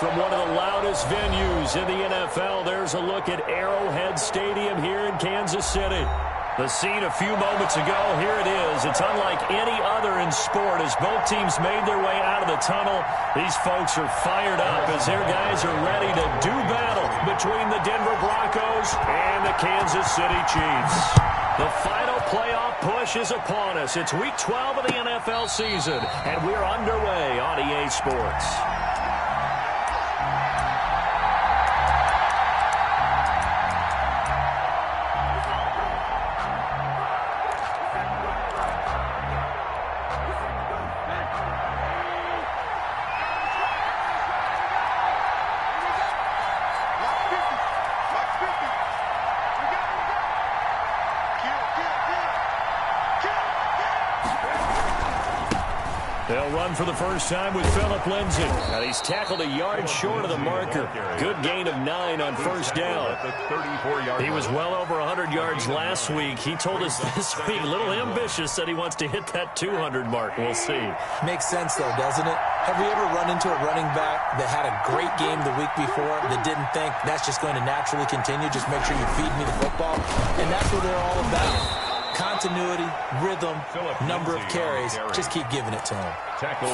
from one of the loudest venues in the NFL. There's a look at Arrowhead Stadium here in Kansas City. The scene a few moments ago, here it is. It's unlike any other in sport as both teams made their way out of the tunnel. These folks are fired up as their guys are ready to do battle between the Denver Broncos and the Kansas City Chiefs. The final playoff push is upon us. It's Week 12 of the NFL season, and we're underway on EA Sports. They'll run for the first time with Phillip Lindsay. And he's tackled a yard short of the marker. Good gain of 9 on first down. He was well over 100 yards last week. He told us this week, a little ambitious, said he wants to hit that 200 mark. We'll see. Makes sense, though, doesn't it? Have you ever run into a running back that had a great game the week before that didn't think that's just going to naturally continue? Just make sure you feed me the football. And that's what they're all about. Continuity, rhythm, number of carries. Just keep giving it to him.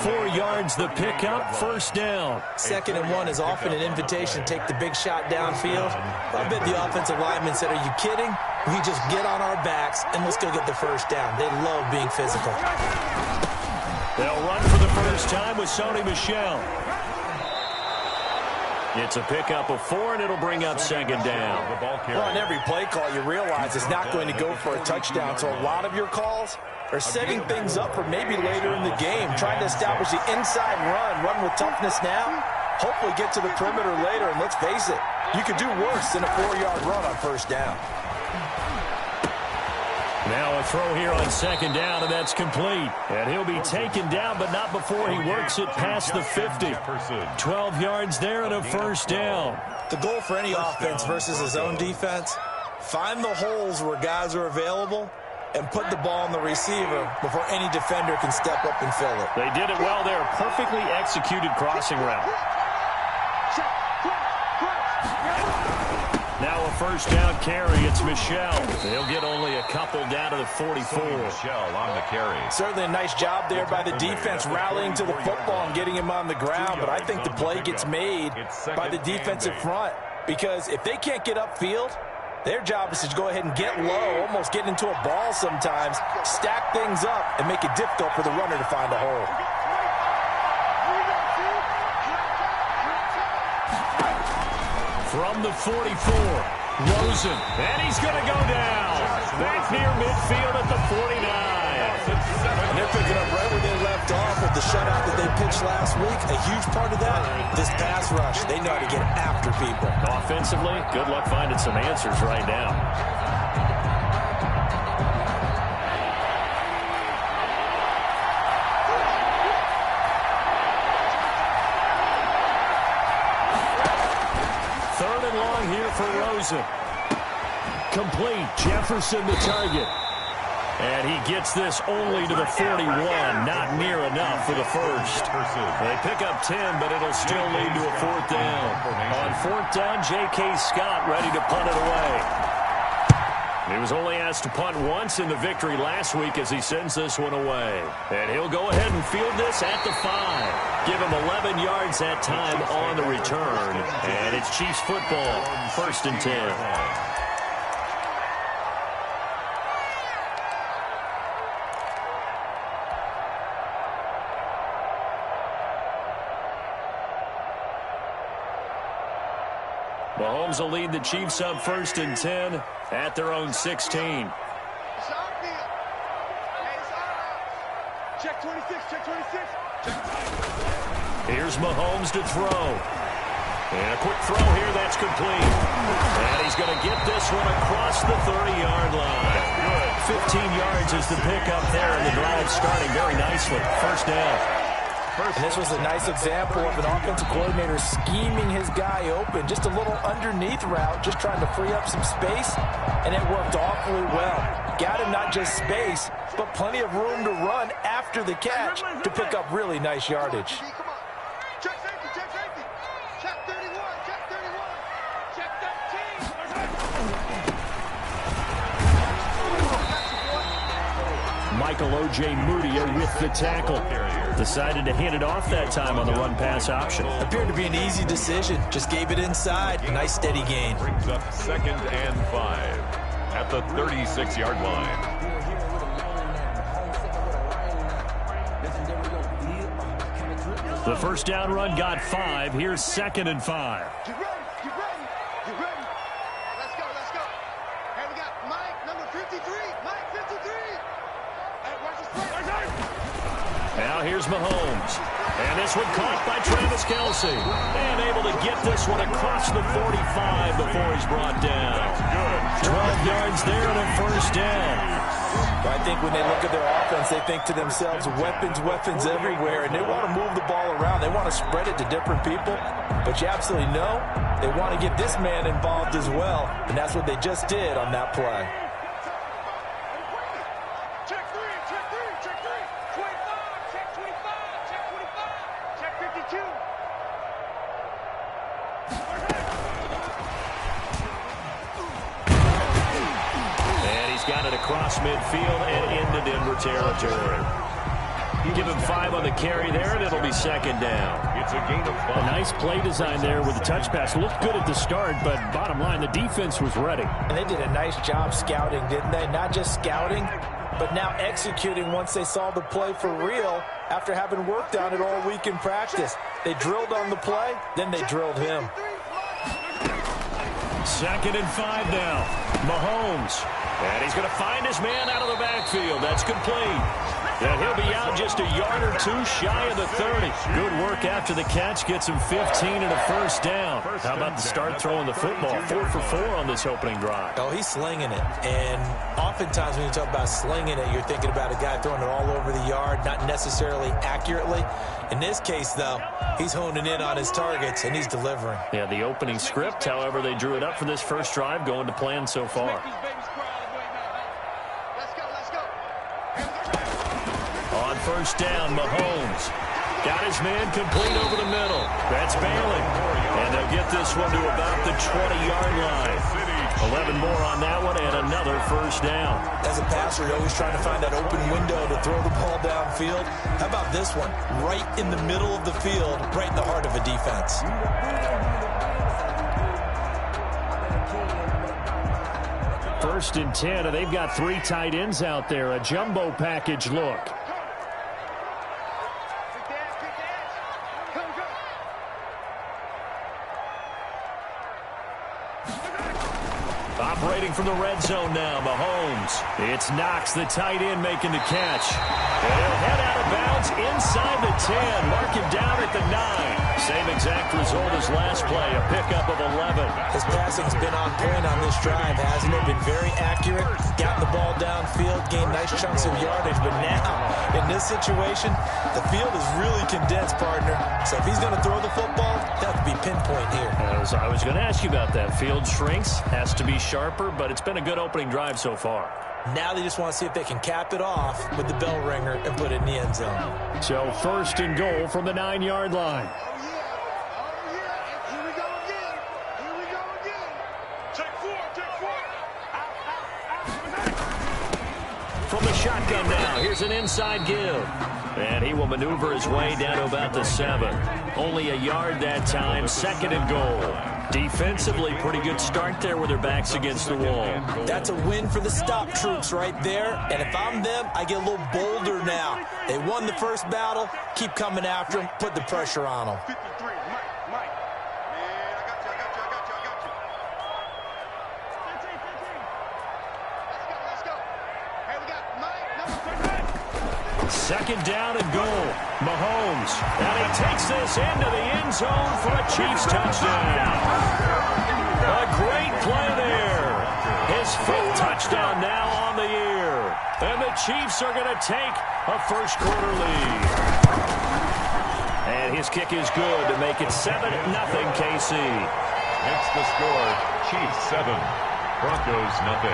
4 yards the pickup, first down. 2nd and 1 is often an invitation to take the big shot downfield. I bet the offensive lineman said, are you kidding? We just get on our backs and let's go get the first down. They love being physical. They'll run for the first time with Sony Michel. It's a pickup of 4, and it'll bring up 2nd down. Well, on every play call, you realize it's not going to go for a touchdown, so a lot of your calls are setting things up for maybe later in the game, trying to establish the inside run with toughness now, hopefully get to the perimeter later, and let's face it, you could do worse than a 4-yard run on first down. Now a throw here on 2nd down, and that's complete. And he'll be taken down, but not before he works it past the 50. 12 yards there and a first down. The goal for any offense versus his own defense, find the holes where guys are available and put the ball on the receiver before any defender can step up and fill it. They did it well there. Perfectly executed crossing route. Now a first down carry. It's Michel. They'll get only a couple down to the 44. Michel on the carry. Certainly a nice job there by the defense rallying to the football and getting him on the ground, but I think the play gets made by the defensive front because if they can't get upfield, their job is to go ahead and get low, almost get into a ball sometimes, stack things up, and make it difficult for the runner to find a hole. From the 44, Rosen, and he's going to go down. Back near midfield at the 49. And they're picking up right where they left off with the shutout that they pitched last week. A huge part of that, this pass rush. They know how to get after people. Offensively, good luck finding some answers right now. For Rosen. Complete. Jefferson the target. And he gets this only to the 41. Not near enough for the first. They pick up 10, but it'll still lead to a 4th down. On 4th down, J.K. Scott ready to punt it away. He was only asked to punt once in the victory last week as he sends this one away. And he'll go ahead and field this at the 5. Give him 11 yards that time on the return. And it's Chiefs football, 1st and 10. Mahomes will lead the Chiefs up 1st and 10 at their own 16. Check 26, check 26. Here's Mahomes to throw. And a quick throw here, that's complete. And he's going to get this one across the 30-yard line. Good. 15 yards is the pickup there, and the drive starting very nicely. First down. And this was a nice example of an offensive coordinator scheming his guy open. Just a little underneath route, just trying to free up some space, and it worked awfully well. Got him not just space, but plenty of room to run after the catch to pick up really nice yardage. Michael O.J. Mudia with the tackle. Decided to hand it off that time on the run-pass option. Appeared to be an easy decision. Just gave it inside. Nice steady gain. Brings up 2nd and 5 at the 36-yard line. The first down run got 5. Here's 2nd and 5. Get ready. Let's go. Hey, we got Mike, number 53. Mike, 53. Hey, watch this play. Now here's Mahomes. And this one caught by Travis Kelce. And able to get this one across the 45 before he's brought down. 12 yards there and a first down. I think when they look at their offense, they think to themselves, weapons everywhere, and they want to move the ball around. They want to spread it to different people, but you absolutely know they want to get this man involved as well, and that's what they just did on that play. Check 3, check 25, check 25, check 52. Got it across midfield and into Denver territory. Give him 5 on the carry there, and it'll be 2nd down. It's a gain of 5. A nice play design there with the touch pass. Looked good at the start, but bottom line, the defense was ready. And they did a nice job scouting, didn't they? Not just scouting, but now executing once they saw the play for real after having worked on it all week in practice. They drilled on the play, then they drilled him. 2nd and 5 now. Mahomes. And he's going to find his man out of the backfield. That's complete. And he'll be out just a yard or 2 shy of the 30. Good work after the catch. Gets him 15 and a first down. How about the start throwing the football? 4 for 4 on this opening drive. Oh, he's slinging it. And oftentimes when you talk about slinging it, you're thinking about a guy throwing it all over the yard, not necessarily accurately. In this case, though, he's honing in on his targets, and he's delivering. Yeah, the opening script, however, they drew it up for this first drive, going to plan so far. On first down, Mahomes. Got his man complete over the middle. That's Bailey. And they'll get this one to about the 20-yard line. 11 more on that one and another first down. As a passer, you're always trying to find that open window to throw the ball downfield. How about this one? Right in the middle of the field, right in the heart of a defense. First and 10, and they've got 3 tight ends out there. A jumbo package look. Operating from the red zone now, Mahomes. It's Knox, the tight end, making the catch. And he'll head out of bounds inside the 10. Mark him down at the 9. Same exact result as last play, a pickup of 11. His passing's been on point on this drive, hasn't it? Been very accurate. Gotten the ball downfield, gained nice chunks of yardage. But now, in this situation, the field is really condensed, partner. So if he's going to throw the football, that would be pinpoint here. I was going to ask you about that. Field shrinks, has to be sharper, but it's been a good opening drive so far. Now they just want to see if they can cap it off with the bell ringer and put it in the end zone. So first and goal from the 9-yard line. Here we go again. Take 4. From the shotgun now, here's an inside give. And he will maneuver his way down to about the 7. Only a yard that time, 2nd and goal. Defensively, pretty good start there with their backs against the wall. That's a win for the stop troops right there. And if I'm them, I get a little bolder now. They won the first battle. Keep coming after them. Put the pressure on them. 53, Mike. Man, I got you. Let's go. Hey, we got Mike, number 13. 2nd down and goal. Mahomes. And he takes this into the end zone for a Chiefs touchdown. A great play there. His 5th touchdown now on the year. And the Chiefs are going to take a first-quarter lead. And his kick is good to make it 7-0 KC. That's the score. Chiefs 7, Broncos 0.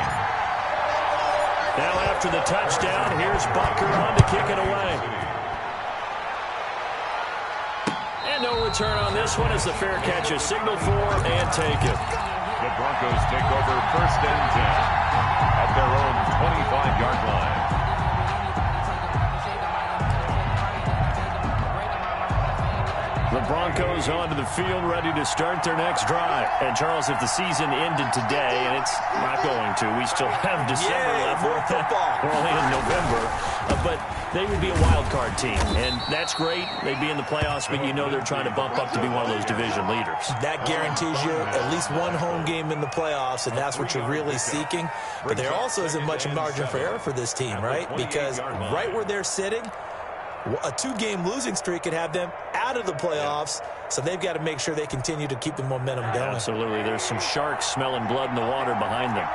Now after the touchdown, here's Bucker on to kick it away. And no return on this one as the fair catch is signaled for and taken. The Broncos take over 1st and 10 at their own 25-yard line. The Broncos onto the field, ready to start their next drive. And, Charles, if the season ended today, and it's not going to, we still have December left. More football. We're only in November. But they would be a wild card team, and that's great. They'd be in the playoffs, but you know they're trying to bump up to be one of those division leaders. That guarantees you at least one home game in the playoffs, and that's what you're really seeking. But there also isn't much margin for error for this team, right? Because right where they're sitting, a 2-game losing streak could have them out of the playoffs, so they've got to make sure they continue to keep the momentum going. Absolutely. There's some sharks smelling blood in the water behind them.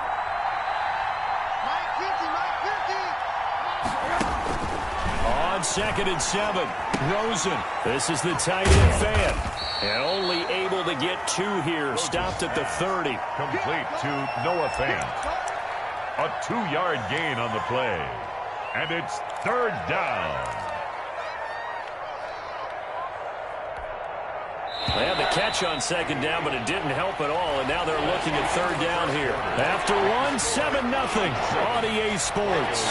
On 2nd and 7, Rosen. This is the tight end fan. And only able to get 2 here. Stopped at the 30. Complete to Noah Fant. A 2-yard gain on the play. And it's 3rd down. They had the catch on 2nd down, but it didn't help at all, and now they're looking at 3rd down here. After 1, 7-0 on EA Sports.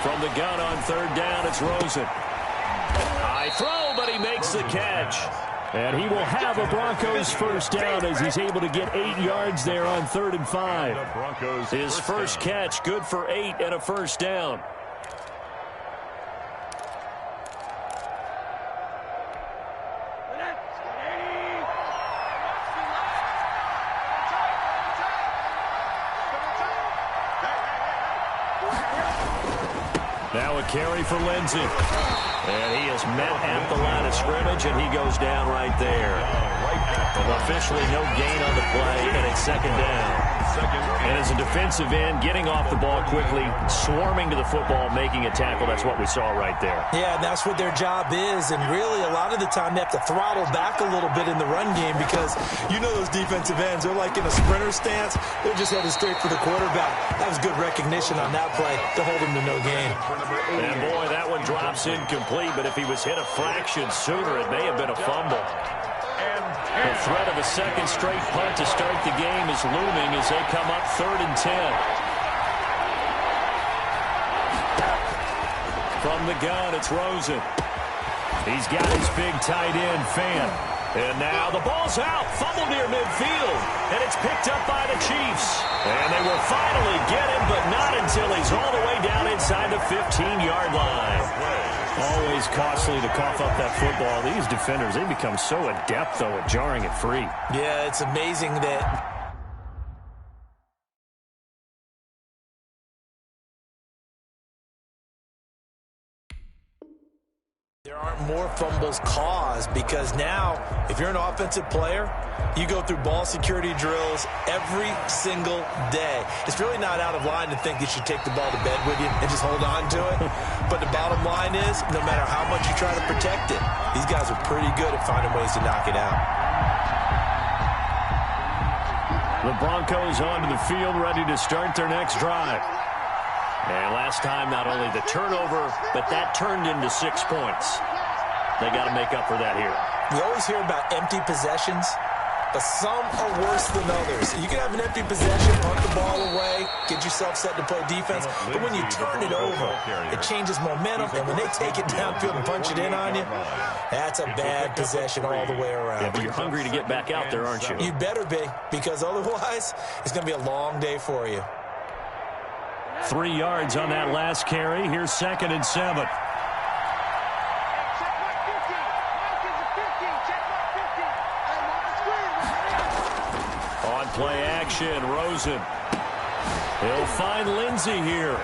From the gun on 3rd down, it's Rosen. High throw, but he makes the catch. And he will have a Broncos first down as he's able to get 8 yards there on 3rd and 5. His first catch, good for 8 and a first down. Now a carry for Lindsey. And he is met at the line of scrimmage, and he goes down right there. Officially no gain on the play, and it's 2nd down. And as a defensive end, getting off the ball quickly, swarming to the football, making a tackle, that's what we saw right there. Yeah, and that's what their job is. And really, a lot of the time, they have to throttle back a little bit in the run game because you know those defensive ends, they're like in a sprinter stance. They're just headed straight for the quarterback. That was good recognition on that play to hold him to no gain. And, boy, that one drops incomplete, but if he was hit a fraction sooner, it may have been a fumble. The threat of a second straight punt to start the game is looming as they come up 3rd and 10. From the gun, it's Rosen. He's got his big tight end, Fant. And now the ball's out. Fumble near midfield. And it's picked up by the Chiefs. And they will finally get him, but not until he's all the way down inside the 15-yard line. Always costly to cough up that football. These defenders, they become so adept, though, at jarring it free. Yeah, it's amazing that there aren't more fumbles caused, because now, if you're an offensive player, you go through ball security drills every single day. It's really not out of line to think you should take the ball to bed with you and just hold on to it. But the bottom line is, no matter how much you try to protect it, these guys are pretty good at finding ways to knock it out. The Broncos onto the field, ready to start their next drive. And last time, not only the turnover, but that turned into 6 points. They got to make up for that here. We always hear about empty possessions, but some are worse than others. You can have an empty possession, punt the ball away, get yourself set to play defense, but when you turn it over, it changes momentum, and when they take it downfield and punch it in on you, that's a bad possession all the way around. Yeah, but you're hungry to get back out there, aren't you? You better be, because otherwise, it's going to be a long day for you. 3 yards on that last carry. Here's 2nd and 7. On play action, Rosen. He'll find Lindsey here.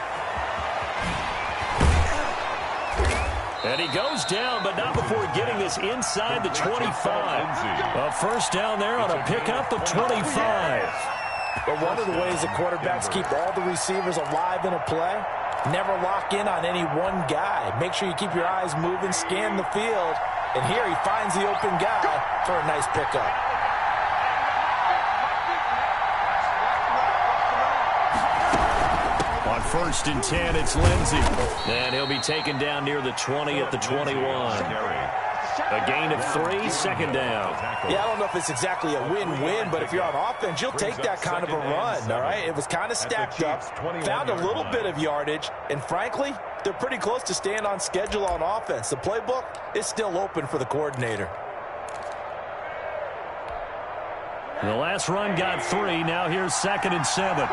And he goes down, but not before getting this inside the 25. A first down there on a pickup of 25. But one of the ways the quarterbacks keep all the receivers alive in a play, never lock in on any one guy. Make sure you keep your eyes moving, scan the field, and here he finds the open guy for a nice pickup. On first and 10. It's Lindsey. And he'll be taken down near the 20 at the 21. A gain of 3, second down. Yeah, I don't know if it's exactly a win-win, but if you're on offense, you'll take that kind of a run, all right? It was kind of stacked up, found a little bit of yardage, and frankly, they're pretty close to staying on schedule on offense. The playbook is still open for the coordinator. The last run got 3. Now here's 2nd and 7.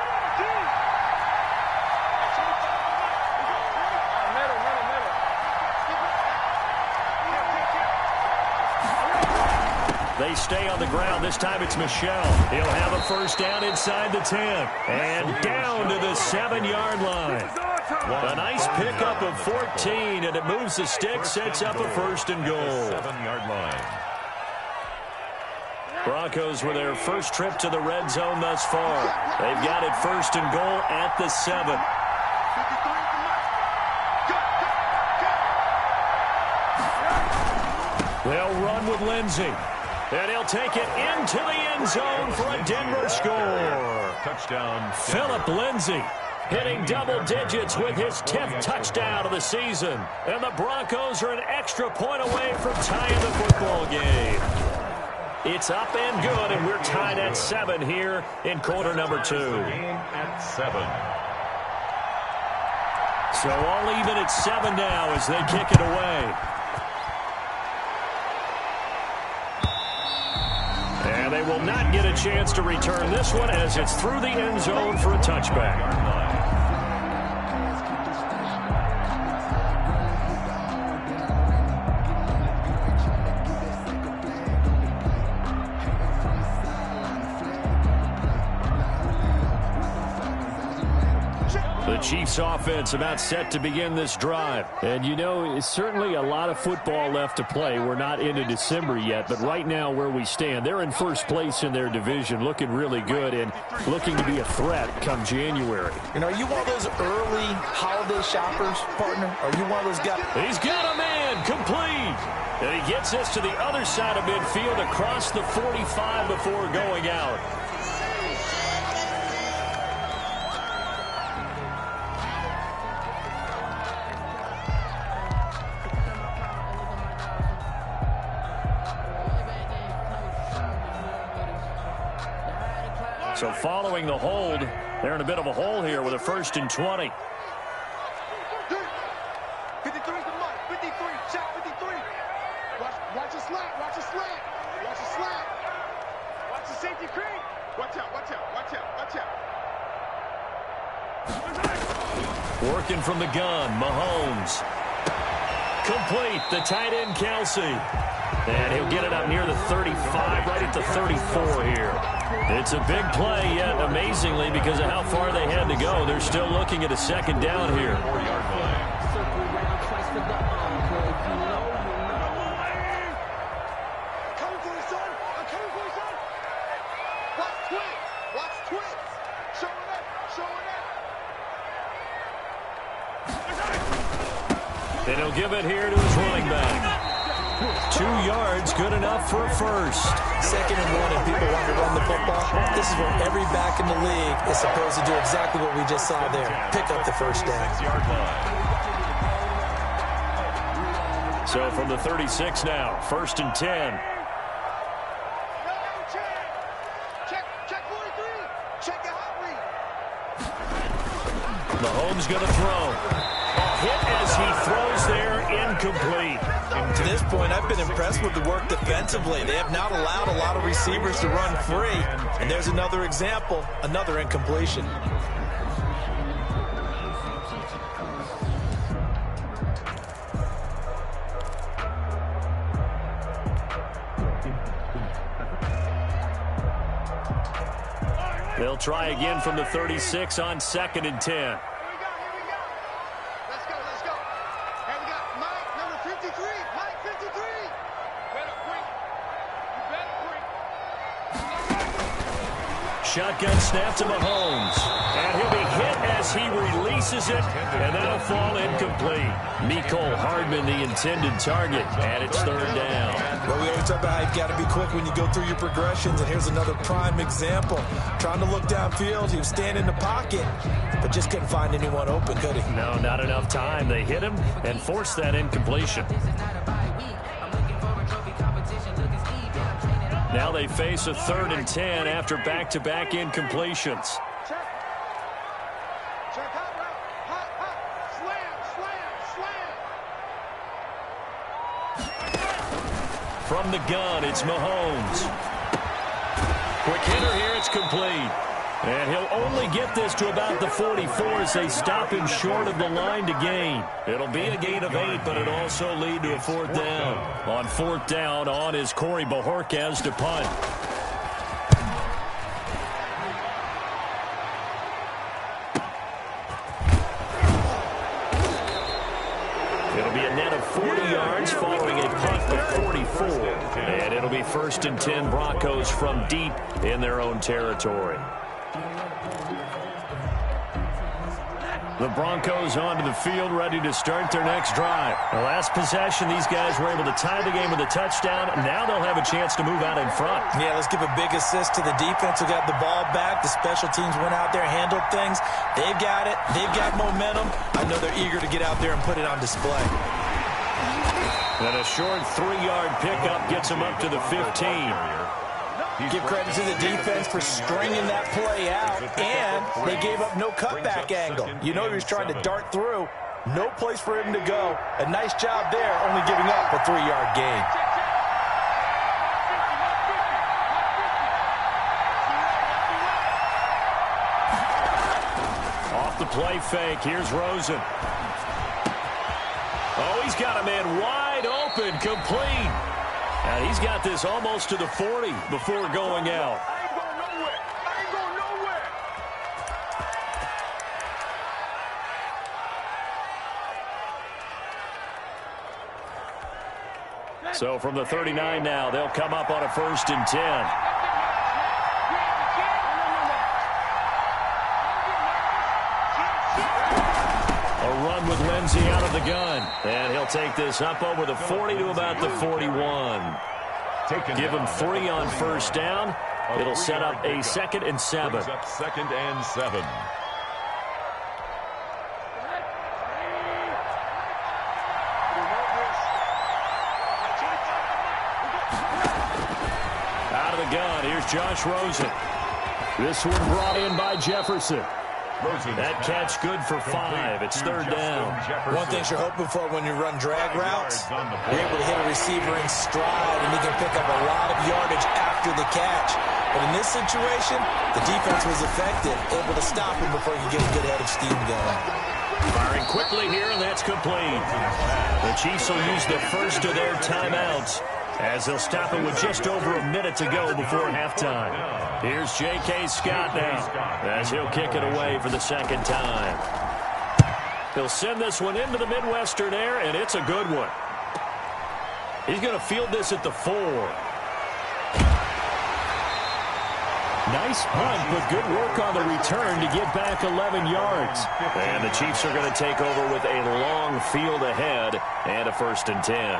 They stay on the ground. This time it's Michel. He'll have a first down inside the 10. And down to the 7-yard line. A nice pickup of 14, and it moves the stick, sets up a first and goal. 7-yard line. Broncos with their first trip to the red zone thus far. They've got it first and goal at the 7. They'll run with Lindsey. And he'll take it into the end zone for a Denver score. Touchdown. Philip Lindsey hitting double digits with his 10th touchdown of the season. And the Broncos are an extra point away from tying the football game. It's up and good, and we're tied at 7 here in quarter number 2. Game at 7. So all even at 7 now as they kick it away. And they will not get a chance to return this one as it's through the end zone for a touchback. The Chiefs offense about set to begin this drive. And you know, it's certainly a lot of football left to play. We're not into December yet, but right now where we stand, they're in first place in their division, looking really good and looking to be a threat come January. And are you one of those early holiday shoppers, partner? Are you one of those guys? He's got a man complete. And he gets this to the other side of midfield across the 45 before going out. So following the hold, they're in a bit of a hole here with a first and 20. 53 to Mike. 53. Check 53. Watch the slant. Watch the slant. Watch the slant. Watch the safety cream. Watch out. Watch out. Watch out. Watch out. Working from the gun, Mahomes. Complete, the tight end, Kelsey. And he'll get it up near the 35, right at the 34 here. It's a big play, yet amazingly, because of how far they had to go, they're still looking at a second down here. 4-yard line. Coming for you, son. I'm coming for you, son. Watch twins. Watch twins. Showing up. Showing up. And he'll give it here to his running back. 2 yards, good enough for a first. 2nd and 1, and people want to run the football. This is where every back in the league is supposed to do exactly what we just saw there. Pick up the first down. 6-yard line. So from the 36 now, first and 10. Check 43. Check your hot read. Mahomes going to throw. A hit as he throws there, incomplete. To this point, I've been impressed with the work defensively. They have not allowed a lot of receivers to run free. And there's another example, another incompletion. They'll try again from the 36 on 2nd and 10. shotgun snap to Mahomes. And he'll be hit as he releases it, and that'll fall incomplete. Mecole Hardman, the intended target, and it's third down. Well, we always talk about how you've got to be quick when you go through your progressions, and here's another prime example. Trying to look downfield, he was standing in the pocket, but just couldn't find anyone open, could he? No, not enough time. They hit him and forced that incompletion. Now they face a 3rd and 10 after back-to-back incompletions. Check. Check hot route. Hot. Slam. From the gun, it's Mahomes. Quick hitter here, it's complete. And he'll only get this to about the 44 as they stop him short of the line to gain. It'll be a gain of 8, but it'll also lead to a 4th down. On 4th down, on is Corey Bojorquez to punt. It'll be a net of 40 yards following a punt of 44. And it'll be 1st and 10 Broncos from deep in their own territory. The Broncos onto the field, ready to start their next drive. The last possession, these guys were able to tie the game with a touchdown. Now they'll have a chance to move out in front. Yeah, let's give a big assist to the defense who got the ball back. The special teams went out there, handled things. They've got it. They've got momentum. I know they're eager to get out there and put it on display. And a short 3-yard pickup gets them up to the 15. Give credit to the defense for stringing that play out, and they gave up no cutback angle. You know he was trying to dart through. No place for him to go. A nice job there, only giving up a 3-yard gain. Off the play fake, here's Rosen. Oh, he's got a man wide open, complete. And he's got this almost to the 40 before going out. I ain't going nowhere. So from the 39 now, they'll come up on a 1st and 10. Run with Lindsey out of the gun. And he'll take this up over the 40 to about the 41. Give him 3 on 1st down. It'll set up a 2nd and 7. 2nd and 7. Out of the gun, here's Josh Rosen. This one brought in by Jefferson. That catch good for 5. It's 3rd down. One thing you're hoping for when you run drag routes, you're able to hit a receiver in stride, and he can pick up a lot of yardage after the catch. But in this situation, the defense was effective, able to stop him before he could get a good head of steam going. Firing quickly here, and that's complete. The Chiefs will use the first of their timeouts as they'll stop it with just over a minute to go before halftime. Here's J.K. Scott now as he'll kick it away for the 2nd time. He'll send this one into the Midwestern air, and it's a good one. He's going to field this at the 4. Nice punt, but good work on the return to get back 11 yards. And the Chiefs are going to take over with a long field ahead and a 1st and 10.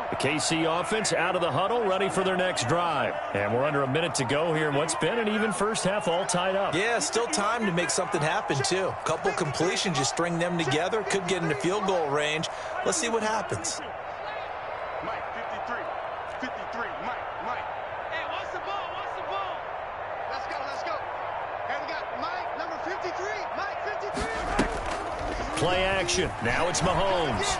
The KC offense out of the huddle, ready for their next drive. And we're under a minute to go here in what's been an even first half, all tied up. Yeah, still time to make something happen, too. A couple completions, you string them together, could get into field goal range. Let's see what happens. Mike, 53. Mike. Hey, what's the ball? Let's go. Hey, we got Mike, number 53. Mike, 53. Play action. Now it's Mahomes.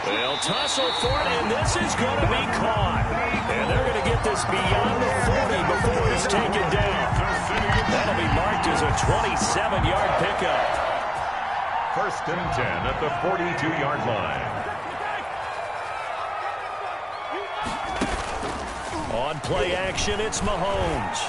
They'll tussle for it, and this is going to be caught. And they're going to get this beyond the 40 before it's taken down. That'll be marked as a 27-yard pickup. 1st and 10 at the 42-yard line. On play action, it's Mahomes.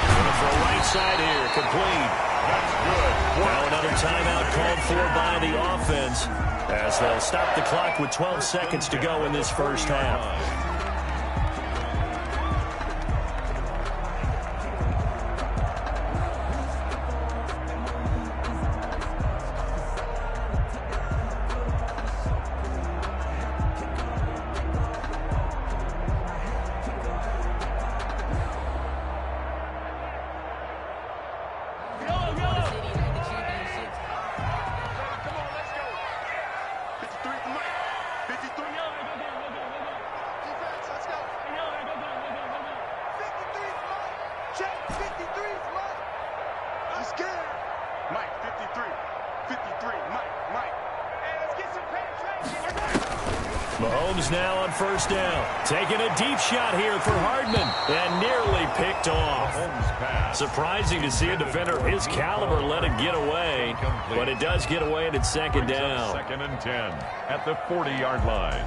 Going to throw right side here, complete. That's good. Now another timeout called for by the offense as they'll stop the clock with 12 seconds to go in this first half. Mahomes now on first down. Taking a deep shot here for Hardman. And nearly picked off. Surprising to see a defender of his caliber let it get away. But it does get away and it's second down. Second and 10 at the 40-yard line.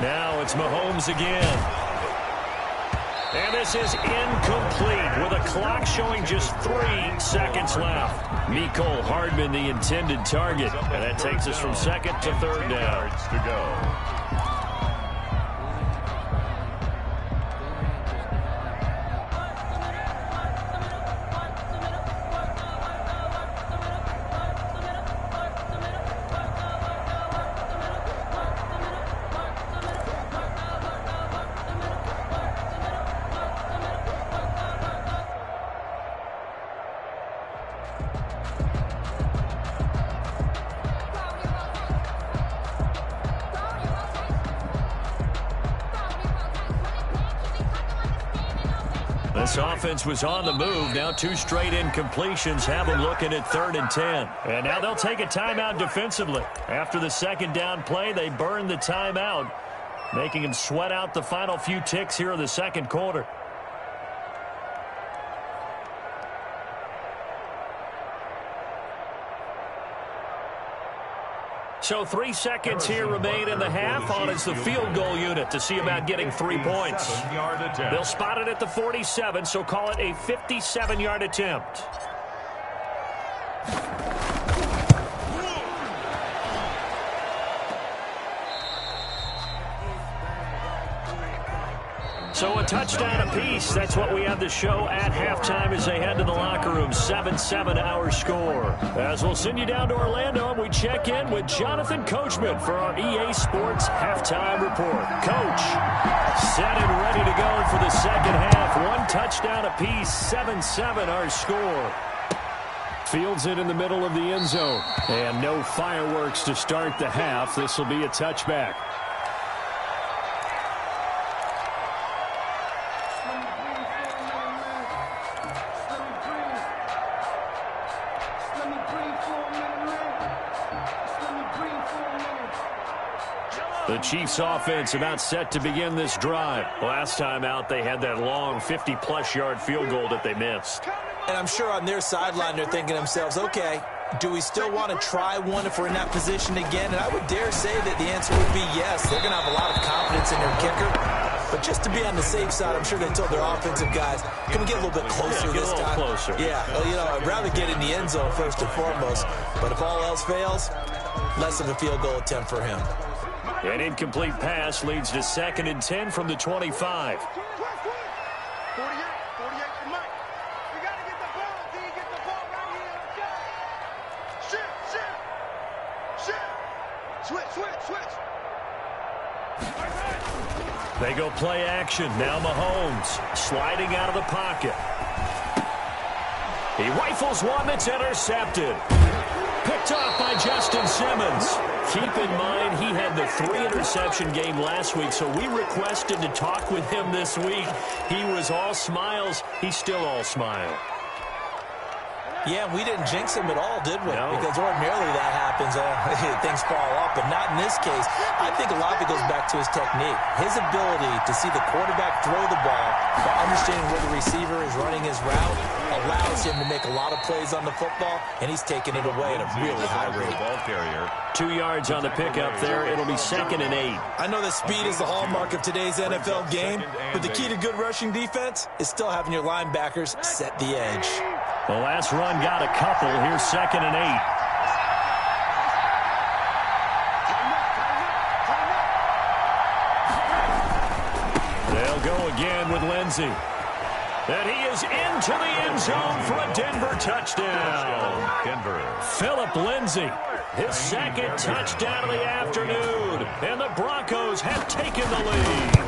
Now it's Mahomes again. And this is incomplete with a clock showing just 3 seconds left. Mecole Hardman, the intended target. And that takes us from second to third down. To go. This offense was on the move. Now 2 straight incompletions have them looking at 3rd and 10. And now they'll take a timeout defensively. After the second down play, they burn the timeout, making them sweat out the final few ticks here in the second quarter. So 3 seconds here remain in the half on as the field goal unit to see about getting 3 points. They'll spot it at the 47, so call it a 57-yard attempt. So a touchdown apiece. That's what we have to show at halftime as they head to the locker room. 7-7 our score. As we'll send you down to Orlando, we check in with Jonathan Coachman for our EA Sports Halftime Report. Coach, set and ready to go for the second half. 1 touchdown apiece. 7-7 our score. Fields it in the middle of the end zone. And no fireworks to start the half. This will be a touchback. The Chiefs offense about set to begin this drive. Last time out, they had that long 50-plus yard field goal that they missed. And I'm sure on their sideline, they're thinking to themselves, okay, do we still want to try one if we're in that position again? And I would dare say that the answer would be yes. They're going to have a lot of confidence in their kicker. But just to be on the safe side, I'm sure they told their offensive guys, can we get a little bit closer this time? Closer. Yeah, well, you know, I'd rather get in the end zone first and foremost. But if all else fails, less of a field goal attempt for him. An incomplete pass leads to 2nd and 10 from the 25. 48 for Mike. You got to get the ball. Do you get the ball right here? Shift. Switch. They go play action. Now Mahomes sliding out of the pocket. He rifles one that's intercepted. Picked off by Justin Simmons. Keep in mind he had the 3-interception game last week, so we requested to talk with him this week. He was all smiles. He's still all smile. Yeah, we didn't jinx him at all, did we? No. Because ordinarily that happens. Things fall off, but not in this case. I think a lot of it goes back to his technique. His ability to see the quarterback throw the ball by understanding where the receiver is running his route allows him to make a lot of plays on the football, and he's taking it away at a really high rate. 2 yards on the pickup there. It'll be 2nd and 8. I know that speed is the hallmark of today's NFL game, but the key to good rushing defense is still having your linebackers set the edge. The last run got a couple. Here's 2nd and 8. They'll go again with Lindsey. And he is into the end zone for a Denver touchdown. Phillip Lindsey, his 2nd touchdown of the afternoon. And the Broncos have taken the lead.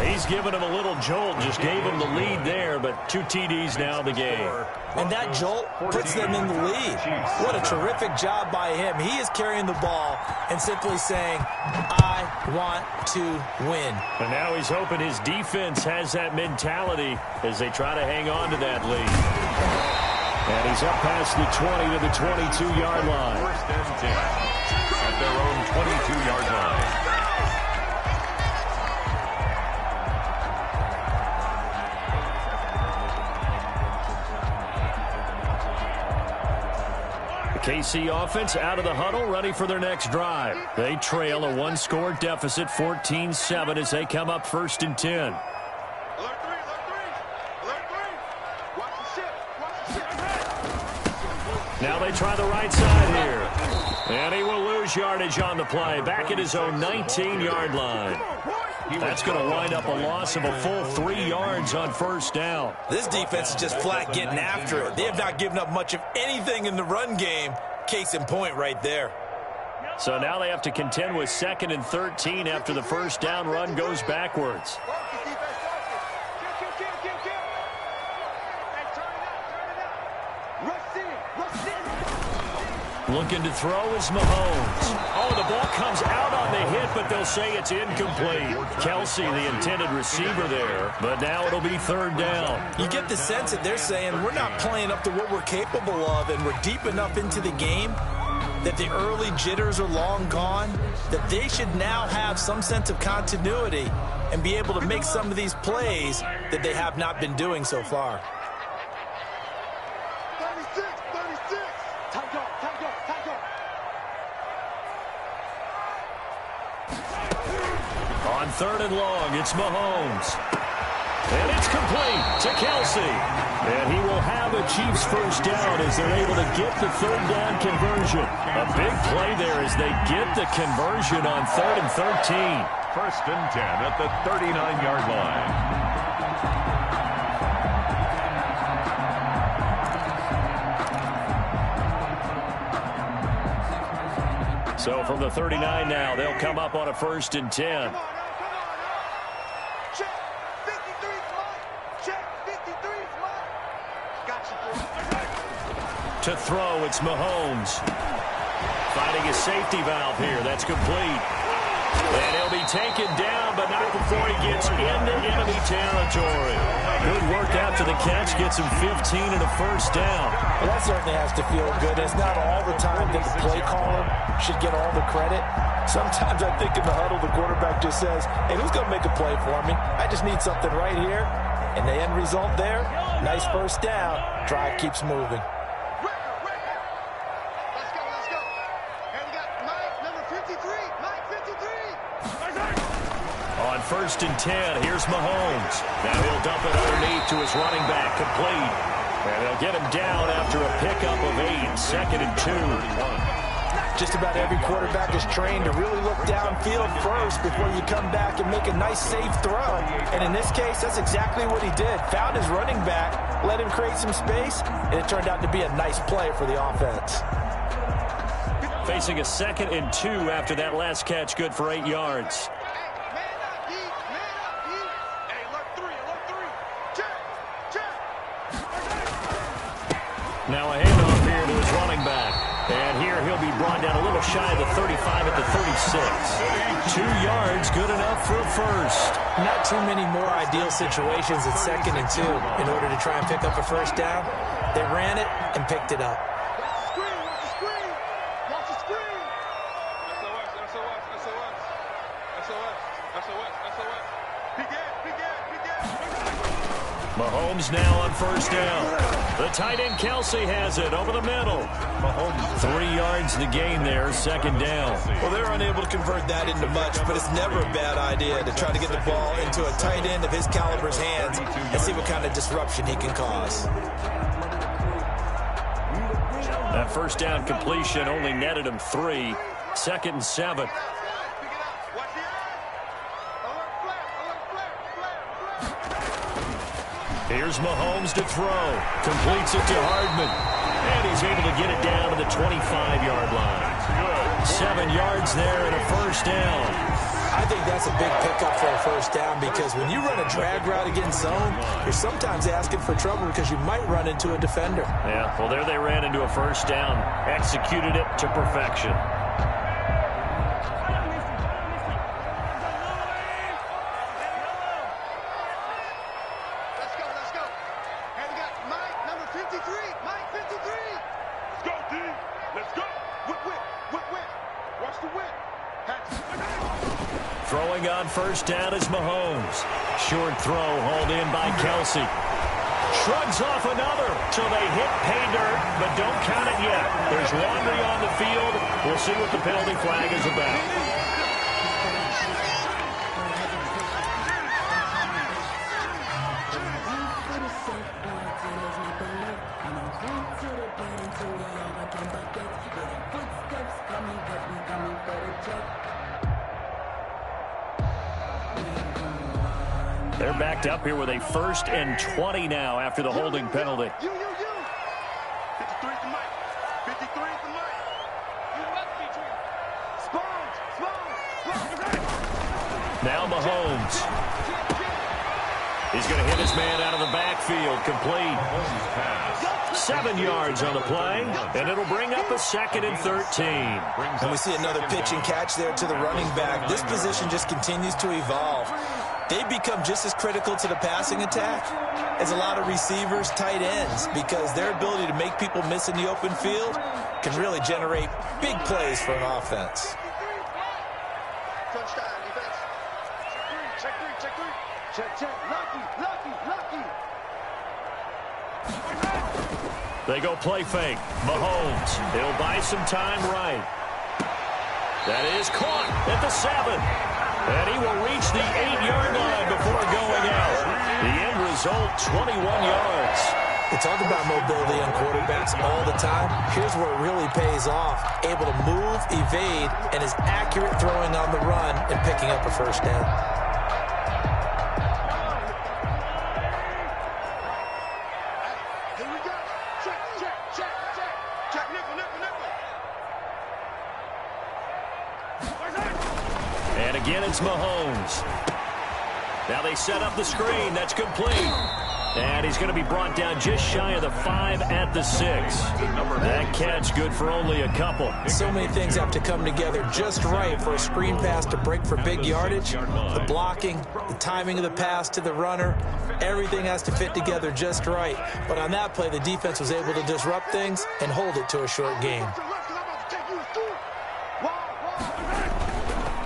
He's given him a little jolt, just gave him the lead there, but 2 TDs now in the game. And that jolt puts them in the lead. What a terrific job by him. He is carrying the ball and simply saying, I want to win. And now he's hoping his defense has that mentality as they try to hang on to that lead. And he's up past the 20 to the 22-yard line. 1st and 10 at their own 22-yard line. KC offense out of the huddle, ready for their next drive. They trail a 1-score deficit, 14-7, as they come up 1st and 10. Alert 3, alert 3. Alert 3. Watch the ship. Watch the ship. Now they try the right side here. And he will lose yardage on the play, back at his own 19-yard line. That's going to wind up a loss of a full 3 yards on 1st down. This defense is just flat getting after it. They have not given up much of anything in the run game. Case in point right there. So now they have to contend with 2nd and 13 after the 1st down run goes backwards. Looking to throw is Mahomes. Oh, the ball comes out on the hit, but they'll say it's incomplete. Kelsey, the intended receiver there, but now it'll be 3rd down. You get the sense that they're saying we're not playing up to what we're capable of, and we're deep enough into the game that the early jitters are long gone, that they should now have some sense of continuity and be able to make some of these plays that they have not been doing so far. 36, 36. Time go, time go, time go. On 3rd and long, it's Mahomes. And it's complete to Kelsey. And he will have a Chiefs 1st down as they're able to get the 3rd down conversion. A big play there as they get the conversion on 3rd and 13. 1st and 10 at the 39-yard line. So from the 39 now, they'll come up on a 1st and 10. Come on now. Check. 53's mine. Check. 53's mine. Gotcha, boy. To throw, it's Mahomes. Finding a safety valve here. That's complete. And he'll be taken down, but not before he gets into enemy territory. Good work after the catch. Gets him 15 and a 1st down. Well, that certainly has to feel good. It's not all the time that the play caller should get all the credit. Sometimes I think in the huddle, the quarterback just says, hey, who's going to make a play for me? I just need something right here. And the end result there, nice 1st down. Drive keeps moving. Let's go, let's go. And we got Mike, number 53. Mike, 53. On 1st and 10, here's Mahomes. Now he'll dump it underneath to his running back, complete. And they'll get him down after a pickup of 8, 2nd and 2. Just about every quarterback is trained to really look downfield first before you come back and make a nice, safe throw. And in this case, that's exactly what he did. Found his running back, let him create some space, and it turned out to be a nice play for the offense. Facing a 2nd and 2 after that last catch, good for 8 yards. Man up, D. Man up, D. Hey, alert 3, alert 3. Check, check. Now a handoff here to his running back. And here he'll be brought down a little shy of the 35 at the 36. 2 yards, good enough for a 1st. Not too many more ideal situations at 2nd and 2 in order to try and pick up a 1st down. They ran it and picked it up. Watch the screen, watch the screen. Watch the screen. SOS. Mahomes now on first down. The tight end Kelsey has it over the middle. Mahomes 3 yards to gain there, second down. Well, they're unable to convert that into much, but it's never a bad idea to try to get the ball into a tight end of his caliber's hands and see what kind of disruption he can cause. That first down completion only netted him 3. 2nd and 7. Here's Mahomes to throw. Completes it to Hardman. And he's able to get it down to the 25-yard line. 7 yards there and a first down. I think that's a big pickup for a first down because when you run a drag route against zone, you're sometimes asking for trouble because you might run into a defender. Yeah, well, there they ran into a first down. Executed it to perfection. Throwing on first down is Mahomes. Short throw hauled in by Kelsey. Shrugs off another till they hit pay dirt, but don't count it yet. There's laundry on the field. We'll see what the penalty flag is about. They're backed up here with a 1st and 20 now after the holding penalty. 53 to Mike. 53 to Mike. You must be true. Sponge. Now Mahomes. He's going to hit his man out of the backfield. Complete. 7 yards on the play, and it'll bring up a 2nd and 13. And we see another pitch and catch there to the running back. This position just continues to evolve. They become just as critical to the passing attack as a lot of receivers, tight ends, because their ability to make people miss in the open field can really generate big plays for an offense. Touchdown defense. Check three. Check. Lucky. They go play fake. Mahomes. He'll buy some time right. That is caught at the 7. And he will reach the 8-yard line before going out. The end result, 21 yards. We talk about mobility on quarterbacks all the time. Here's where it really pays off. Able to move, evade, and is accurate throwing on the run and picking up a first down. Here we go. Check. Nickel. And again, it's Mahomes. Now they set up the screen. That's complete. And he's going to be brought down just shy of the 5 at the 6. That catch good for only a couple. So many things have to come together just right for a screen pass to break for big yardage. The blocking, the timing of the pass to the runner, everything has to fit together just right. But on that play, the defense was able to disrupt things and hold it to a short game.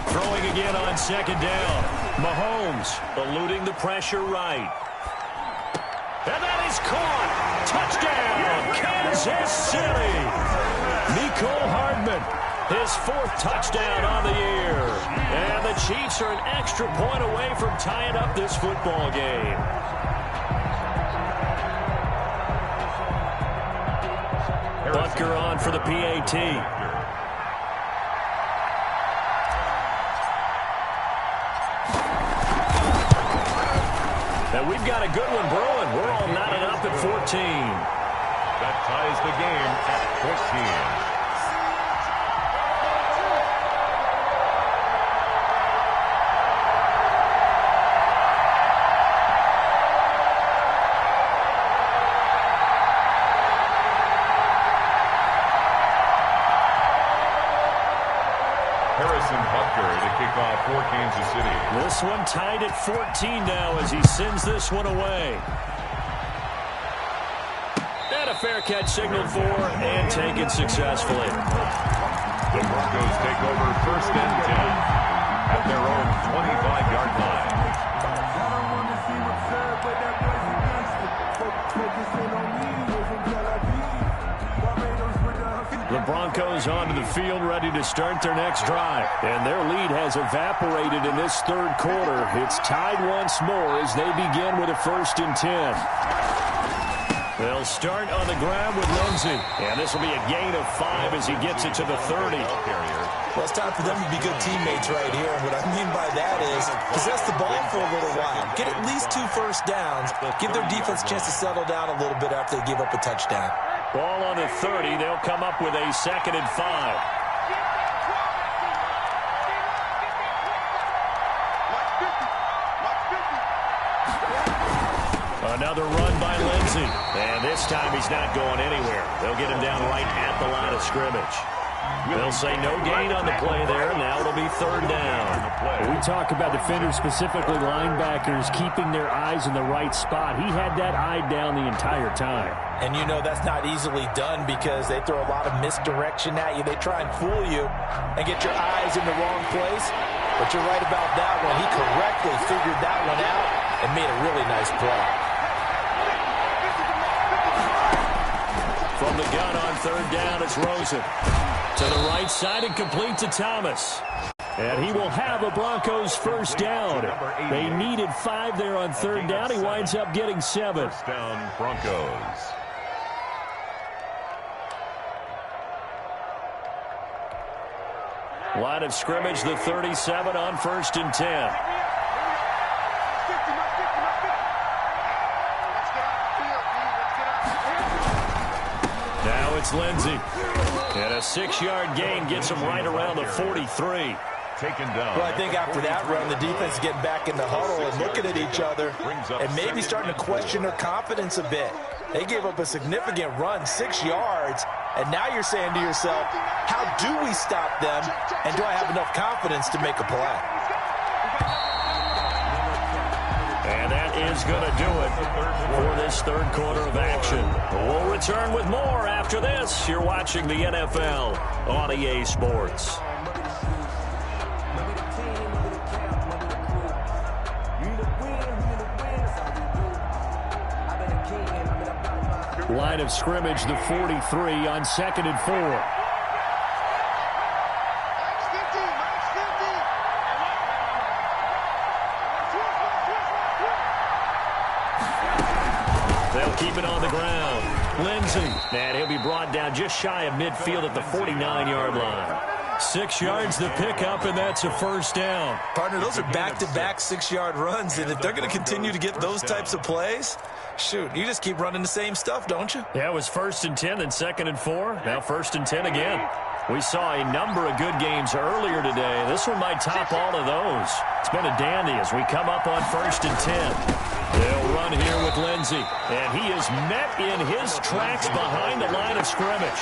Throwing again on 2nd down. Mahomes eluding the pressure right. And that is caught. Touchdown, Kansas City. Mecole Hardman, his 4th touchdown on the year. And the Chiefs are an extra point away from tying up this football game. Butker on for the PAT. And we've got a good one brewing. We're all knotted up at 14. That ties the game at 14. Kick off for Kansas City. This one tied at 14 now as he sends this one away. And a fair catch signaled for and taken successfully. The Broncos take over 1st and 10 at their own 25-yard line. The Broncos onto the field ready to start their next drive. And their lead has evaporated in this third quarter. It's tied once more as they begin with a 1st and 10. They'll start on the ground with Lindsey. And this will be a gain of 5 as he gets it to the 30. Well, it's time for them to be good teammates right here. And what I mean by that is possess the ball for a little while. Get at least 2 first downs. Give their defense a chance to settle down a little bit after they give up a touchdown. Ball on the 30. They'll come up with a 2nd and 5. Another run by Lindsey. And this time he's not going anywhere. They'll get him down right at the line of scrimmage. They'll say no gain on the play there. Now it'll be 3rd down. We talk about defenders, specifically linebackers, keeping their eyes in the right spot. He had that eye down the entire time. And you know that's not easily done because they throw a lot of misdirection at you. They try and fool you and get your eyes in the wrong place. But you're right about that one. He correctly figured that one out and made a really nice play. From the gun on 3rd down, it's Rosen. To the right side and complete to Thomas. And he will have a Broncos 1st down. They needed 5 there on 3rd down. He winds up getting 7. 1st down, Broncos. Line of scrimmage, the 37 on 1st and 10. Now it's Lindsey. And a 6-yard gain gets him right around the 43. Taken down. Well, I think after that run, the defense is getting back in the huddle and looking at each other and maybe starting to question their confidence a bit. They gave up a significant run, 6 yards, and now you're saying to yourself, how do we stop them, and do I have enough confidence to make a play? And that is going to do it for this 3rd quarter of action. We'll return with more after this. You're watching the NFL on EA Sports. Line of scrimmage, the 43 on 2nd and 4. They'll keep it on the ground. Lindsey, and he'll be brought down just shy of midfield at the 49-yard line. 6 yards the pickup, and that's a 1st down. Partner, those are back-to-back 6-yard runs, and if they're going to continue to get those types of plays, shoot, you just keep running the same stuff, don't you? Yeah, it was 1st and 10, then 2nd and 4. Now 1st and 10 again. We saw a number of good games earlier today. This one might top all of those. It's been a dandy as we come up on 1st and 10. They'll run here with Lindsey, and he is met in his tracks behind the line of scrimmage.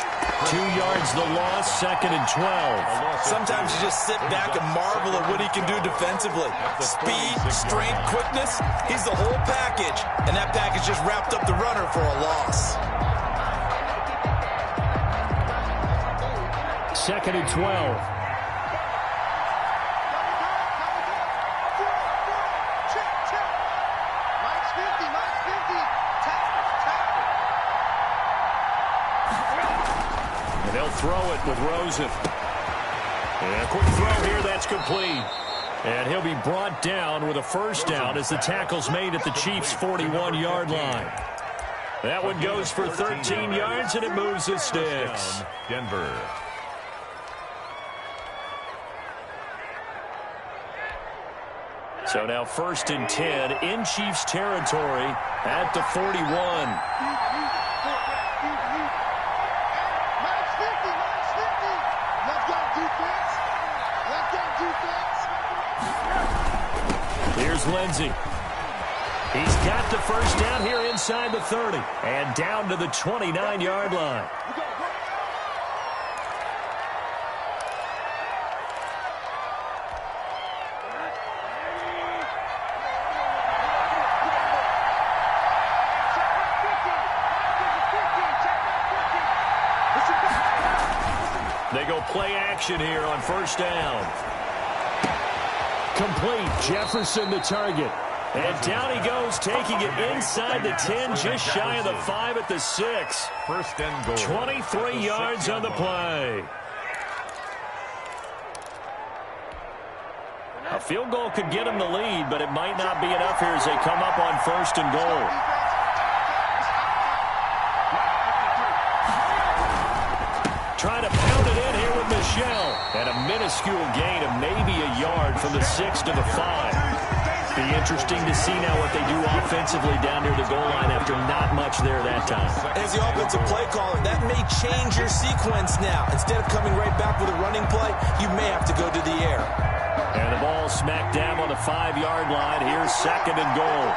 2 yards the loss, 2nd and 12. Sometimes you just sit back and marvel at what he can do defensively. Speed, strength, quickness, he's the whole package, and that package just wrapped up the runner for a loss. 2nd and 12. They'll throw it with Rosen. And a quick throw here, that's complete. And he'll be brought down with a 1st down as the tackle's made at the Chiefs' 41-yard line. That one goes for 13 yards, and it moves the sticks. Denver. So now 1st and 10 in Chiefs territory at the 41. Here's Lindsey. He's got the 1st down here inside the 30 and down to the 29-yard line. They go play action here on first down. Complete. Jefferson the target. And down he goes, taking it inside the 10, just shy of the 5 at the 6. First and goal. 23 yards on the play. A field goal could get them the lead, but it might not be enough here as they come up on first and goal. Trying to pound it in here with Michelle. And a minuscule gain of maybe a yard from the 6 to the 5. Be interesting to see now what they do offensively down near the goal line after not much there that time. As the offensive play caller, that may change your sequence now. Instead of coming right back with a running play, you may have to go to the air. And the ball smack dab on the 5-yard line. Here's second and goal.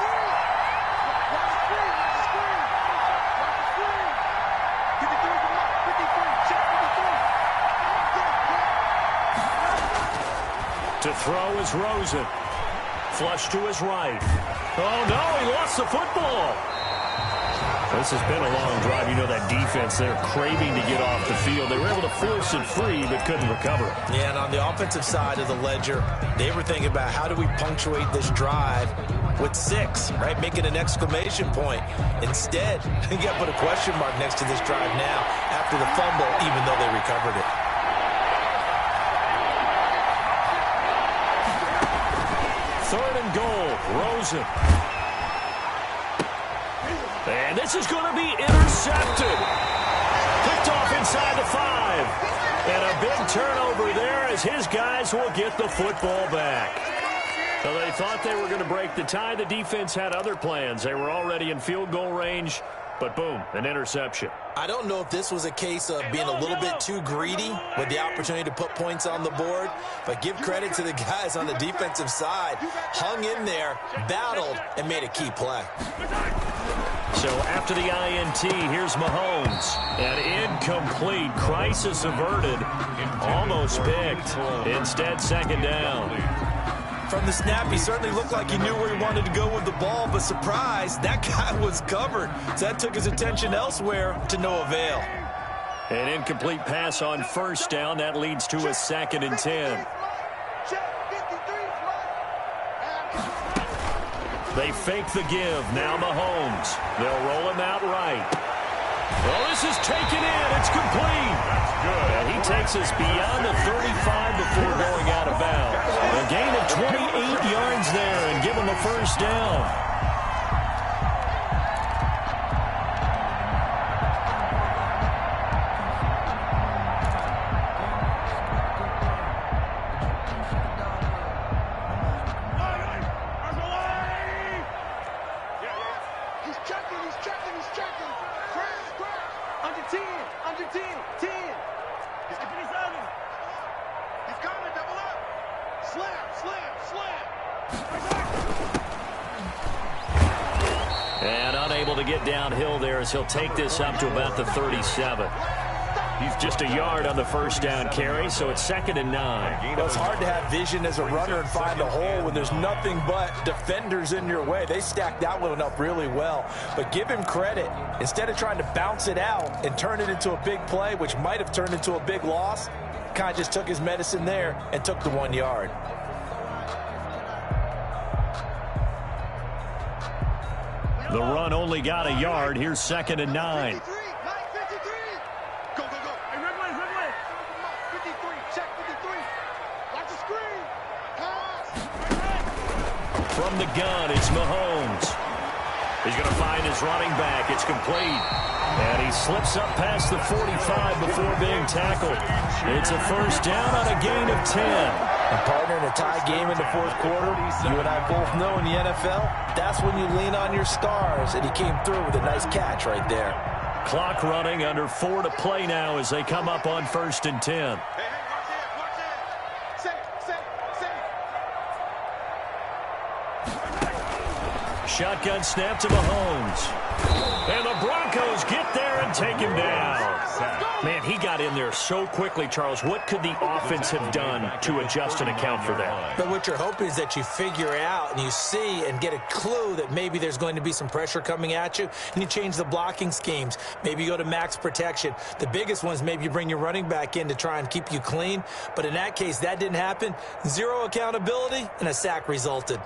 To throw is Rosen. Flush to his right. Oh, no, he lost the football. This has been a long drive. You know that defense, they're craving to get off the field. They were able to force it free, but couldn't recover it. Yeah, and on the offensive side of the ledger, they were thinking about how do we punctuate this drive with 6, right? Making an exclamation point. Instead, you got to put a question mark next to this drive now after the fumble, even though they recovered it. Third and goal, Rosen. And this is going to be intercepted. Picked off inside the 5. And a big turnover there as his guys will get the football back. So they thought they were going to break the tie. The defense had other plans. They were already in field goal range. But boom, an interception. I don't know if this was a case of being a little bit too greedy with the opportunity to put points on the board, but give credit to the guys on the defensive side. Hung in there, battled, and made a key play. So after the INT, here's Mahomes. And incomplete. Crisis averted. Almost picked. Instead, second down. From the snap, he certainly looked like he knew where he wanted to go with the ball, but surprise, that guy was covered. So that took his attention elsewhere to no avail. An incomplete pass on first down. That leads to a 2nd and 10. They fake the give. Now Mahomes. They'll roll him out right. Well, this is taken in. It's complete. That's good. And he takes us beyond the 35 before going out of bounds. A gain of 28 yards there and give him a first down. To get downhill there as he'll take this up to about the 37. He's just a yard on the first down carry, so it's 2nd and 9. Well, it's hard to have vision as a runner and find a hole when there's nothing but defenders in your way. They stacked that one up really well. But give him credit. Instead of trying to bounce it out and turn it into a big play, which might have turned into a big loss, kind of just took his medicine there and took the 1 yard. The run only got a yard. Here's 2nd and 9. Go, go, go. Hey, red way. 53, check 53. Watch the screen. Pass. From the gun, it's Mahomes. He's going to find his running back. It's complete. And he slips up past the 45 before being tackled. It's a first down on a gain of 10. And partner, in a tie game in the fourth quarter, you and I both know in the NFL, that's when you lean on your stars, and he came through with a nice catch right there. Clock running, under 4 to play now as they come up on 1st and 10. Hey, watch that. Safe. shotgun snap to Mahomes. And the Broncos get there and take him down. Man, he got in there so quickly, Charles. What could the offense have done to adjust and account for that? But what you're hoping is that you figure out and you see and get a clue that maybe there's going to be some pressure coming at you, and you change the blocking schemes. Maybe you go to max protection. The biggest one is maybe you bring your running back in to try and keep you clean. But in that case, that didn't happen. Zero accountability, and a sack resulted.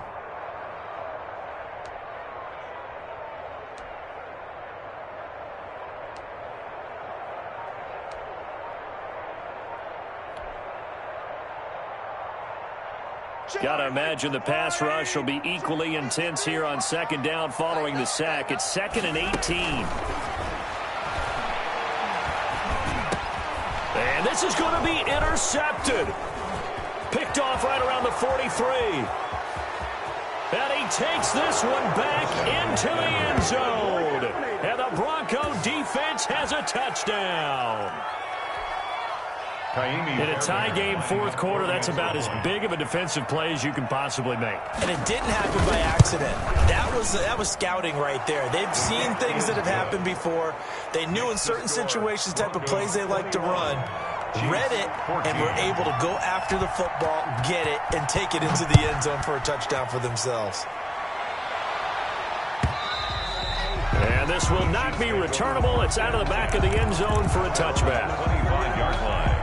Got to imagine the pass rush will be equally intense here on second down following the sack. It's 2nd and 18. And this is going to be intercepted. Picked off right around the 43. And he takes this one back into the end zone. And the Bronco defense has a touchdown. In a tie game, fourth quarter, that's about as big of a defensive play as you can possibly make. And it didn't happen by accident. That was scouting right there. They've seen things that have happened before. They knew in certain situations the type of plays they like to run, read it, and were able to go after the football, get it, and take it into the end zone for a touchdown for themselves. And this will not be returnable. It's out of the back of the end zone for a touchback. 25-yard line.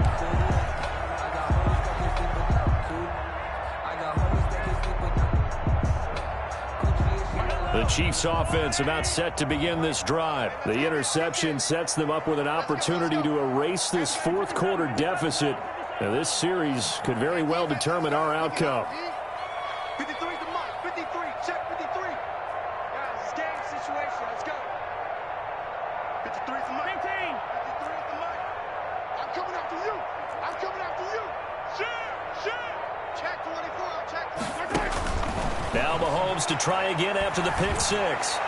The Chiefs offense about set to begin this drive. The interception sets them up with an opportunity to erase this fourth quarter deficit. Now this series could very well determine our outcome. 53 is the mark. 53. Check 53. Guys, it's game situation. Let's go. 53 is the mark. 15. 53 is the mark. I'm coming after you. I'm coming after you. Shit. Check 24. Check 24. Now Mahomes to try again after the pick six.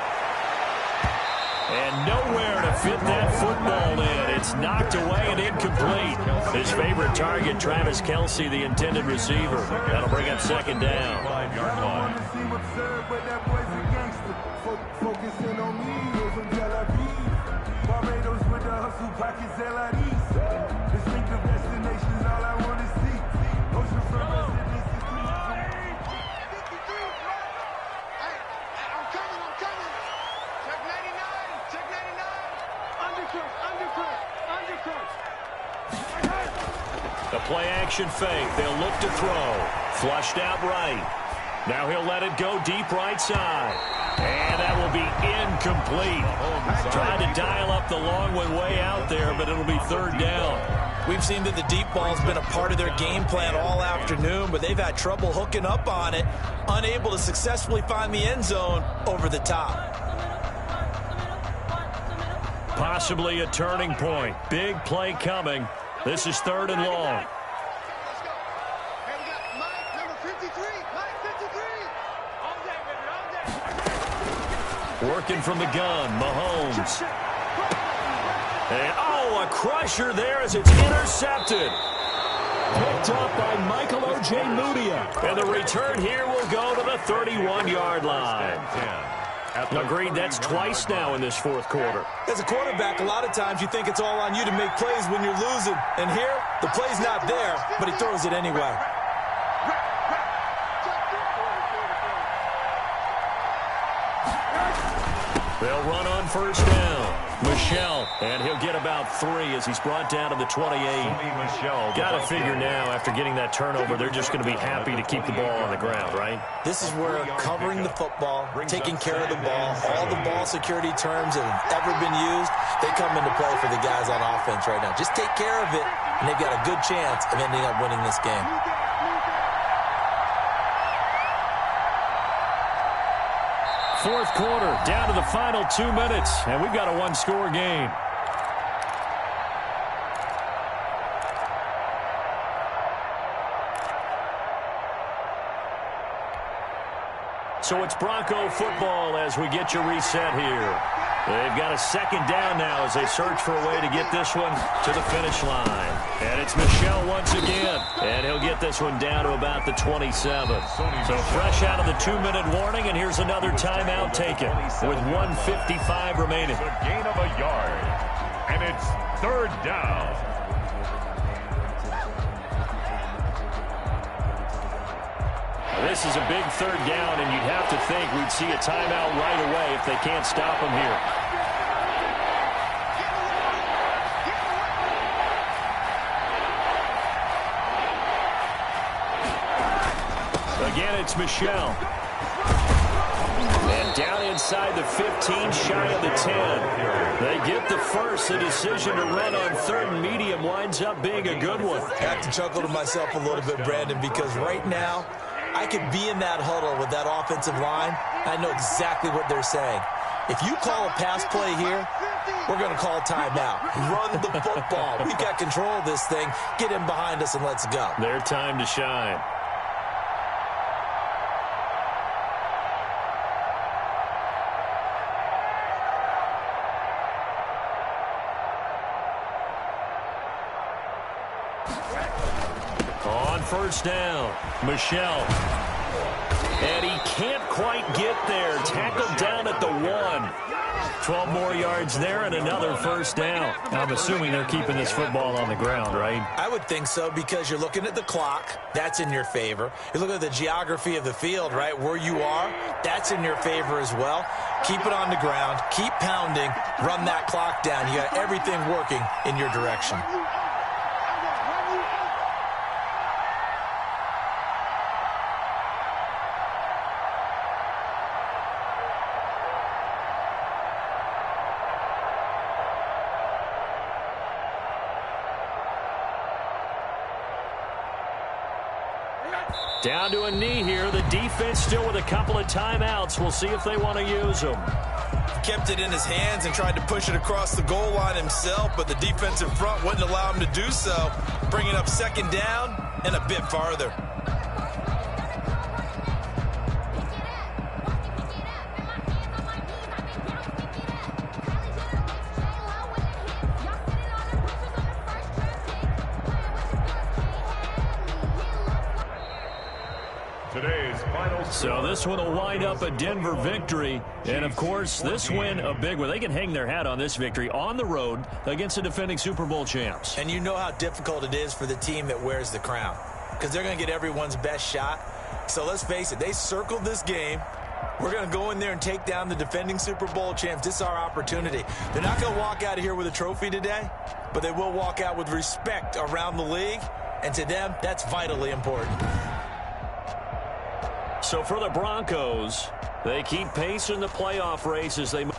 And nowhere to fit that football in. It's knocked away and incomplete. His favorite target, Travis Kelce, the intended receiver. That'll bring up second down. 5-yard line. Focusing on me, from Tel Aviv. Barbados with the hustle pockets, LIDs. Distinctive destinations, all I want to see. Ocean from residence to 53. Hey, I'm coming. Check 99. Check 99. Undercut. The play action fake. They'll look to throw. Flushed out right. Now he'll let it go deep right side. And that will be incomplete. Trying to dial up the long one way out there, but it'll be third down. We've seen that the deep ball has been a part of their game plan all afternoon, but they've had trouble hooking up on it, unable to successfully find the end zone over the top. Possibly a turning point. Big play coming. This is third and long. Let's go. Hey, we got Mike, number 53. Mike, 53. All day, baby, all day. Working from the gun, Mahomes. And, a crusher there as it's intercepted. Picked up by Michael Ojemudia. And the return here will go to the 31-yard line. Agreed, that's twice now in this fourth quarter. As a quarterback, a lot of times you think it's all on you to make plays when you're losing. And here, the play's not there, but he throws it anyway. They'll run on first down. Michelle, and he'll get about 3 as he's brought down to the 28. Got to figure now, after getting that turnover, they're just going to be happy to keep the ball on the ground, right? This is where covering the football, taking care of the ball, all the ball security terms that have ever been used, they come into play for the guys on offense right now. Just take care of it, and they've got a good chance of ending up winning this game. Fourth quarter, down to the final 2 minutes, and we've got a one-score game. So it's Bronco football as we get you reset here. They've got a second down now as they search for a way to get this one to the finish line. And it's Michel once again. And he'll get this one down to about the 27. So fresh out of the 2-minute warning, and here's another timeout taken with 1:55 remaining. It's a gain of a yard. And it's third down. This is a big third down, and you'd have to think we'd see a timeout right away if they can't stop him here. Again, it's Michel. And down inside the 15, shy of the 10. They get the first. The decision to run on third and medium winds up being a good one. I have to chuckle to myself a little bit, Brandon, because right now, I could be in that huddle with that offensive line. I know exactly what they're saying. If you call a pass play here, we're going to call timeout. Run the football. We've got control of this thing. Get in behind us and let's go. Their time to shine. On first down, Michel. And he can't quite get there. Tackled down at the 1. 12 more yards there and another first down. I'm assuming they're keeping this football on the ground, right? I would think so, because you're looking at the clock. That's in your favor. You're looking at the geography of the field, right? Where you are, that's in your favor as well. Keep it on the ground. Keep pounding. Run that clock down. You got everything working in your direction. Down to a knee here. The defense still with a couple of timeouts. We'll see if they want to use them. He kept it in his hands and tried to push it across the goal line himself, but the defensive front wouldn't allow him to do so, bringing up second down and a bit farther. So this one will wind up a Denver victory. And, of course, this win a big one. They can hang their hat on this victory on the road against the defending Super Bowl champs. And you know how difficult it is for the team that wears the crown, because they're going to get everyone's best shot. So let's face it, they circled this game. We're going to go in there and take down the defending Super Bowl champs. This is our opportunity. They're not going to walk out of here with a trophy today, but they will walk out with respect around the league. And to them, that's vitally important. So for the Broncos, they keep pace in the playoff race as they move.